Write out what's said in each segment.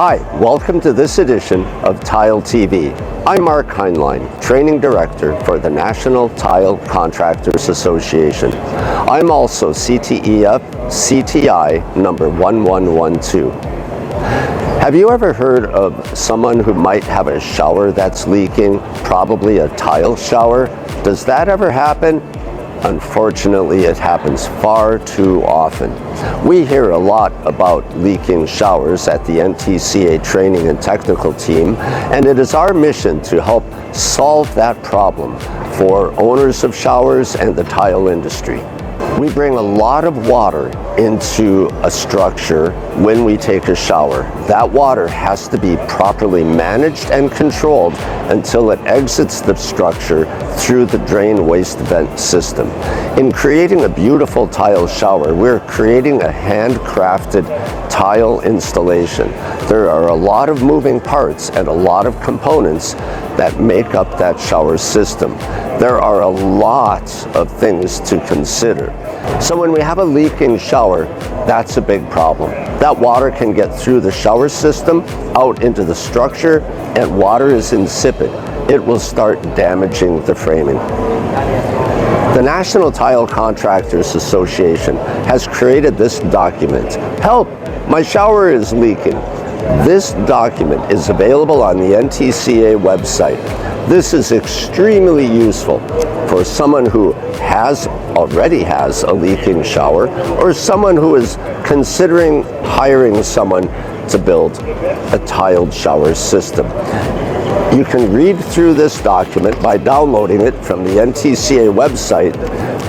Hi, welcome to this edition of TileTV. I'm Mark Heinlein, Training Director for the National Tile Contractors Association. I'm also CTEF CTI number 1112. Have you ever heard of someone who might have a shower that's leaking, probably a tile shower? Does that ever happen? Unfortunately, it happens far too often. We hear a lot about leaking showers at the NTCA training and technical team, and it is our mission to help solve that problem for owners of showers and the tile industry. We bring a lot of water into a structure when we take a shower. That water has to be properly managed and controlled until it exits the structure through the drain waste vent system. In creating a beautiful tile shower, we're creating a handcrafted tile installation. There are a lot of moving parts and a lot of components that make up that shower system. There are a lot of things to consider. So when we have a leaking shower, that's a big problem. That water can get through the shower system, out into the structure, and water is insipid. It will start damaging the framing. The National Tile Contractors Association has created this document. Help! My shower is leaking. This document is available on the NTCA website. This is extremely useful for someone who already has a leaking shower, or someone who is considering hiring someone to build a tiled shower system. You can read through this document by downloading it from the NTCA website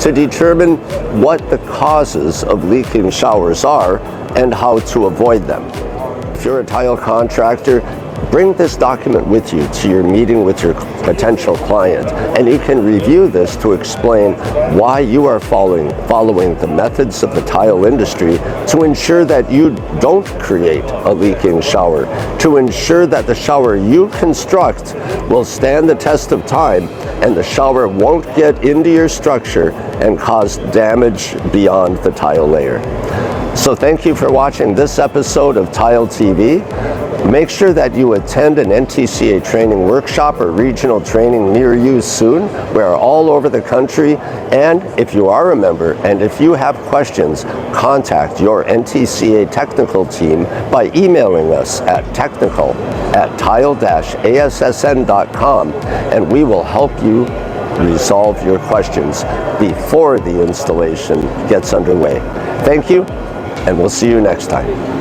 to determine what the causes of leaking showers are and how to avoid them. If you're a tile contractor, bring this document with you to your meeting with your potential client, and you can review this to explain why you are following the methods of the tile industry to ensure that you don't create a leaking shower, to ensure that the shower you construct will stand the test of time and the shower won't get into your structure and cause damage beyond the tile layer. So thank you for watching this episode of TileTV. Make sure that you attend an NTCA training workshop or regional training near you soon. We're all over the country. And if you are a member and if you have questions, contact your NTCA technical team by emailing us at technical@tile-assn.com, and we will help you resolve your questions before the installation gets underway. Thank you, and we'll see you next time.